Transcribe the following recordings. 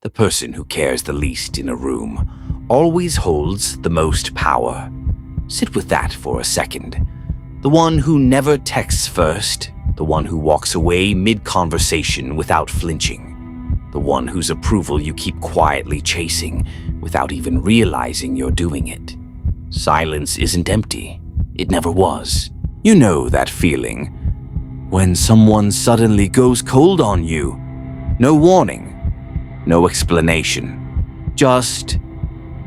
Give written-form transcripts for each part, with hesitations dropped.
The person who cares the least in a room always holds the most power. Sit with that for a second. The one who never texts first, the one who walks away mid-conversation without flinching, the one whose approval you keep quietly chasing without even realizing you're doing it. Silence isn't empty. It never was. You know that feeling when someone suddenly goes cold on you. No warning, no explanation, just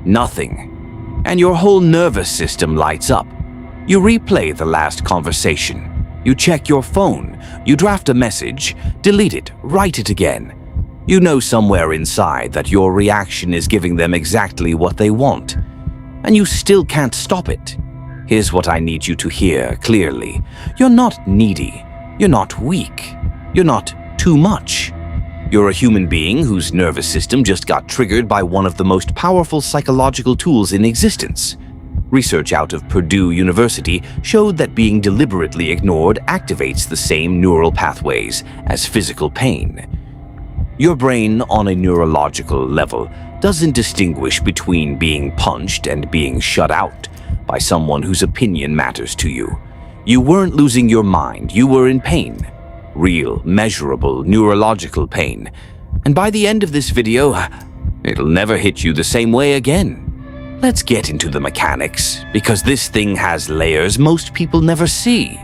nothing. And your whole nervous system lights up. You replay the last conversation. You check your phone. You draft a message, delete it, write it again. You know somewhere inside that your reaction is giving them exactly what they want, and you still can't stop it. Here's what I need you to hear clearly. You're not needy. You're not weak. You're not too much. You're a human being whose nervous system just got triggered by one of the most powerful psychological tools in existence. Research out of Purdue University showed that being deliberately ignored activates the same neural pathways as physical pain. Your brain, on a neurological level, doesn't distinguish between being punched and being shut out by someone whose opinion matters to you. You weren't losing your mind, you were in pain. Real, measurable, neurological pain. And by the end of this video, it'll never hit you the same way again. Let's get into the mechanics, because this thing has layers most people never see.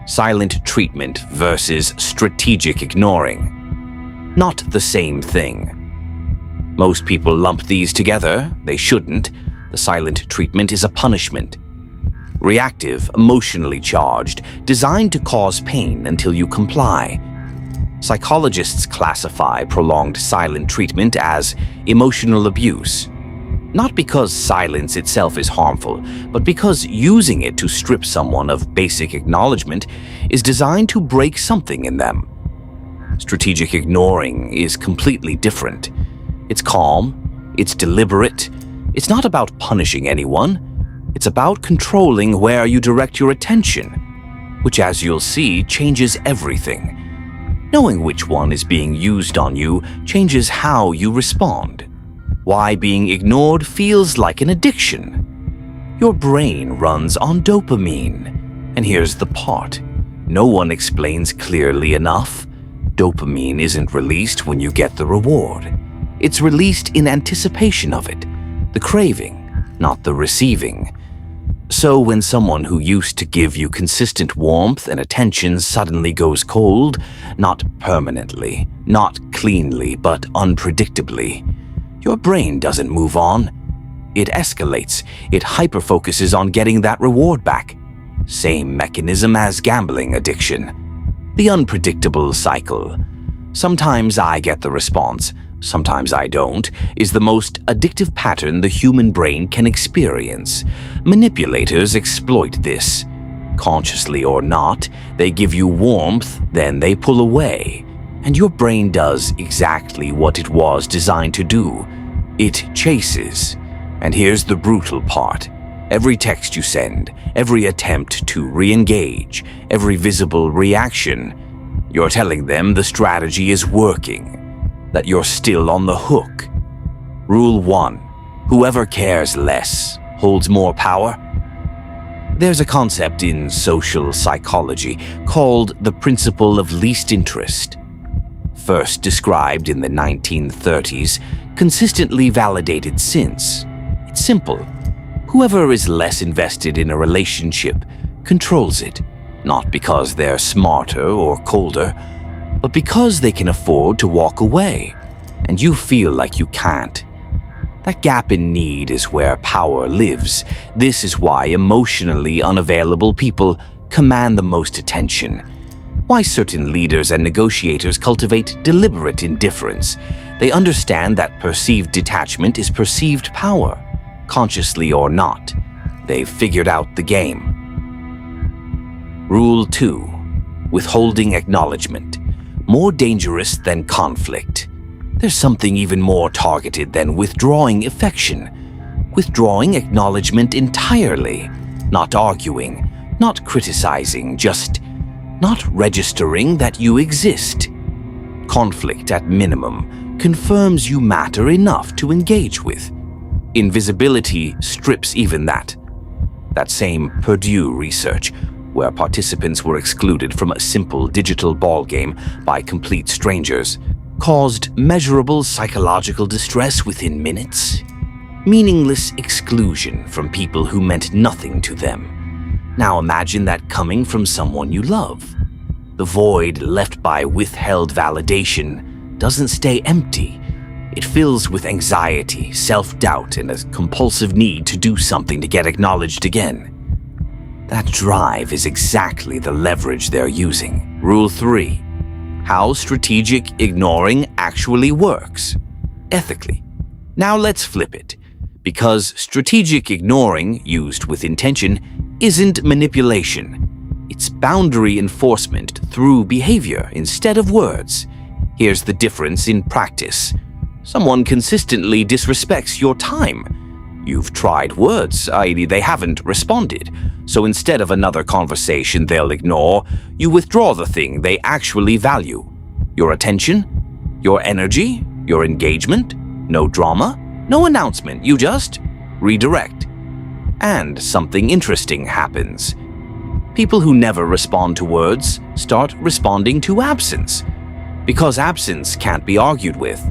Silent treatment versus strategic ignoring. Not the same thing. Most people lump these together. They shouldn't. The silent treatment is a punishment. Reactive, emotionally charged, designed to cause pain until you comply. Psychologists classify prolonged silent treatment as emotional abuse. Not because silence itself is harmful, but because using it to strip someone of basic acknowledgement is designed to break something in them. Strategic ignoring is completely different. It's calm, it's deliberate, it's not about punishing anyone, it's about controlling where you direct your attention, which, as you'll see, changes everything. Knowing which one is being used on you changes how you respond. Why being ignored feels like an addiction. Your brain runs on dopamine. And here's the part no one explains clearly enough. Dopamine isn't released when you get the reward. It's released in anticipation of it, the craving, not the receiving. So when someone who used to give you consistent warmth and attention suddenly goes cold, not permanently, not cleanly, but unpredictably, your brain doesn't move on. It escalates. It hyperfocuses on getting that reward back. Same mechanism as gambling addiction. The unpredictable cycle. Sometimes I get the response, sometimes I don't, is the most addictive pattern the human brain can experience. Manipulators exploit this. Consciously or not, they give you warmth, then they pull away. And your brain does exactly what it was designed to do. It chases. And here's the brutal part. Every text you send, every attempt to re-engage, every visible reaction, you're telling them the strategy is working, that you're still on the hook. Rule 1. Whoever cares less holds more power. There's a concept in social psychology called the principle of least interest. First described in the 1930s, consistently validated since. It's simple. Whoever is less invested in a relationship controls it, not because they're smarter or colder, but because they can afford to walk away, and you feel like you can't. That gap in need is where power lives. This is why emotionally unavailable people command the most attention. Why certain leaders and negotiators cultivate deliberate indifference. They understand that perceived detachment is perceived power, consciously or not. They've figured out the game. Rule 2. Withholding acknowledgement. More dangerous than conflict. There's something even more targeted than withdrawing affection. Withdrawing acknowledgement entirely. Not arguing, not criticizing, just not registering that you exist. Conflict at minimum. confirms you matter enough to engage with. Invisibility strips even that. That same Purdue research, where participants were excluded from a simple digital ball game by complete strangers, caused measurable psychological distress within minutes. Meaningless exclusion from people who meant nothing to them. Now imagine that coming from someone you love. The void left by withheld validation doesn't stay empty. It fills with anxiety, self-doubt, and a compulsive need to do something to get acknowledged again. That drive is exactly the leverage they're using. Rule 3. How strategic ignoring actually works. Ethically. Now let's flip it. Because strategic ignoring, used with intention, isn't manipulation. It's boundary enforcement through behavior instead of words. Here's the difference in practice. Someone consistently disrespects your time. You've tried words, i.e. they haven't responded. So instead of another conversation they'll ignore, you withdraw the thing they actually value. Your attention, your energy, your engagement, no drama, no announcement, you just redirect. And something interesting happens. People who never respond to words start responding to absence, because absence can't be argued with.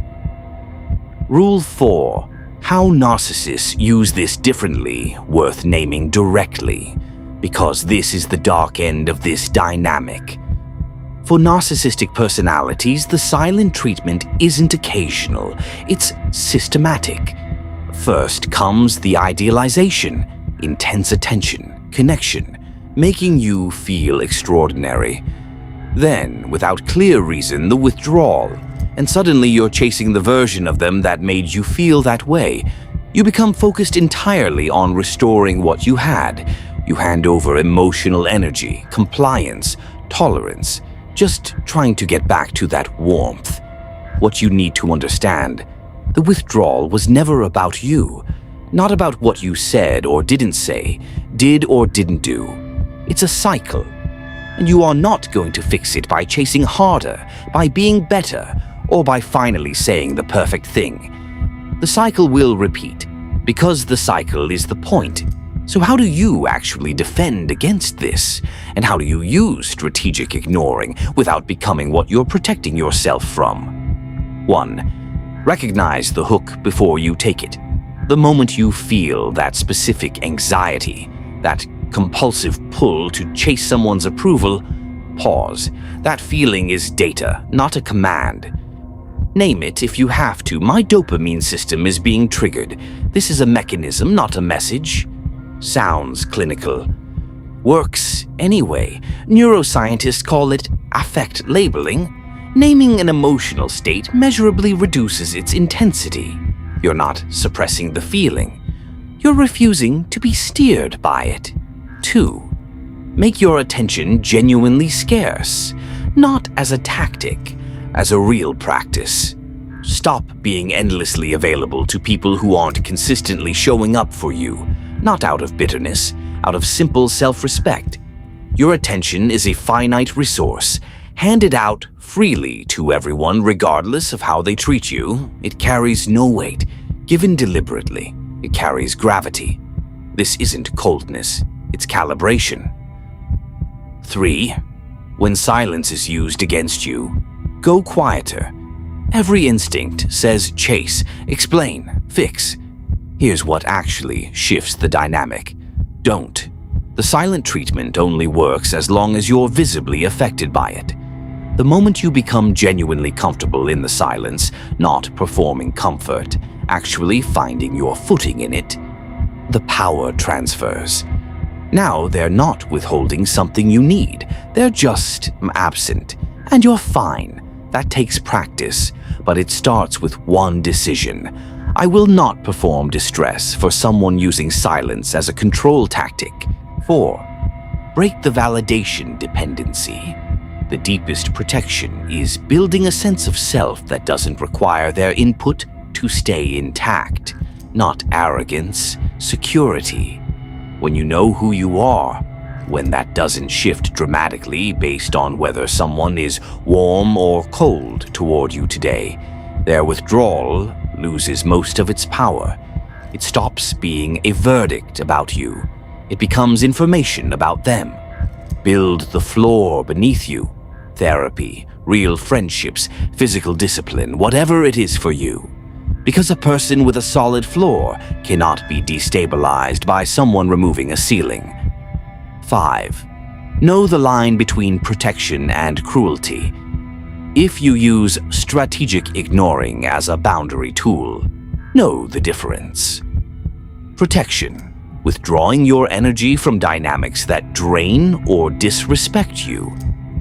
Rule 4. How narcissists use this differently, worth naming directly, because this is the dark end of this dynamic. For narcissistic personalities, the silent treatment isn't occasional, it's systematic. First comes the idealization, intense attention, connection, making you feel extraordinary. Then, without clear reason, the withdrawal, and suddenly you're chasing the version of them that made you feel that way. You become focused entirely on restoring what you had. You hand over emotional energy, compliance, tolerance, just trying to get back to that warmth. What you need to understand, the withdrawal was never about you, not about what you said or didn't say, did or didn't do. It's a cycle, and you are not going to fix it by chasing harder, by being better, or by finally saying the perfect thing. The cycle will repeat, because the cycle is the point. So how do you actually defend against this? And how do you use strategic ignoring without becoming what you're protecting yourself from? 1. Recognize the hook before you take it. The moment you feel that specific anxiety, that compulsive pull to chase someone's approval, pause. That feeling is data, not a command. Name it if you have to. My dopamine system is being triggered. This is a mechanism, not a message. Sounds clinical. Works anyway. Neuroscientists call it affect labeling. Naming an emotional state measurably reduces its intensity. You're not suppressing the feeling. You're refusing to be steered by it. 2. Make your attention genuinely scarce, not as a tactic, as a real practice. Stop being endlessly available to people who aren't consistently showing up for you, not out of bitterness, out of simple self-respect. Your attention is a finite resource, handed out freely to everyone regardless of how they treat you. It carries no weight. Given deliberately, it carries gravity. This isn't coldness, it's calibration. 3. When silence is used against you, go quieter. Every instinct says chase, explain, fix. Here's what actually shifts the dynamic. Don't. The silent treatment only works as long as you're visibly affected by it. The moment you become genuinely comfortable in the silence, not performing comfort, actually finding your footing in it, the power transfers. Now they're not withholding something you need, they're just absent, and you're fine. That takes practice, but it starts with one decision. I will not perform distress for someone using silence as a control tactic. 4. Break the validation dependency. The deepest protection is building a sense of self that doesn't require their input to stay intact, not arrogance, security. When you know who you are, when that doesn't shift dramatically based on whether someone is warm or cold toward you today, Their withdrawal loses most of its power. It stops being a verdict about you. It becomes information about them. Build the floor beneath you. Therapy, real friendships, physical discipline, whatever it is for you. Because a person with a solid floor cannot be destabilized by someone removing a ceiling. 5. Know the line between protection and cruelty. If you use strategic ignoring as a boundary tool, know the difference. Protection. Withdrawing your energy from dynamics that drain or disrespect you.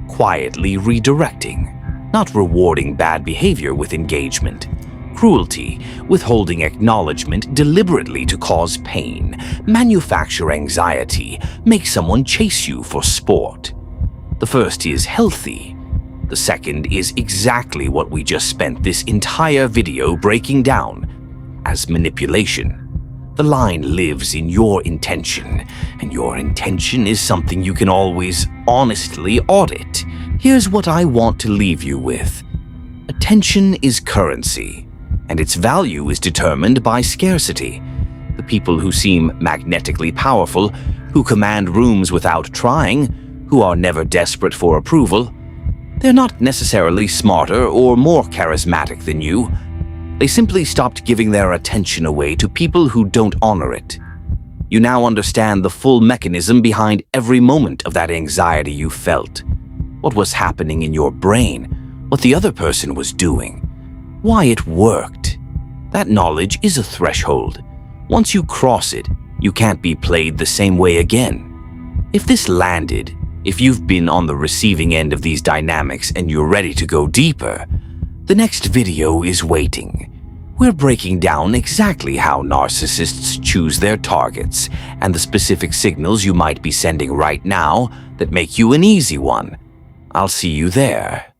Quietly redirecting, not rewarding bad behavior with engagement. Cruelty, withholding acknowledgement deliberately to cause pain, manufacture anxiety, make someone chase you for sport. The first is healthy. The second is exactly what we just spent this entire video breaking down as manipulation. The line lives in your intention, and your intention is something you can always honestly audit. Here's what I want to leave you with. Attention is currency, and its value is determined by scarcity. The people who seem magnetically powerful, who command rooms without trying, who are never desperate for approval, they're not necessarily smarter or more charismatic than you. They simply stopped giving their attention away to people who don't honor it. You now understand the full mechanism behind every moment of that anxiety you felt. What was happening in your brain, what the other person was doing, why it worked. That knowledge is a threshold. Once you cross it, you can't be played the same way again. If this landed, if you've been on the receiving end of these dynamics and you're ready to go deeper, the next video is waiting. We're breaking down exactly how narcissists choose their targets and the specific signals you might be sending right now that make you an easy one. I'll see you there.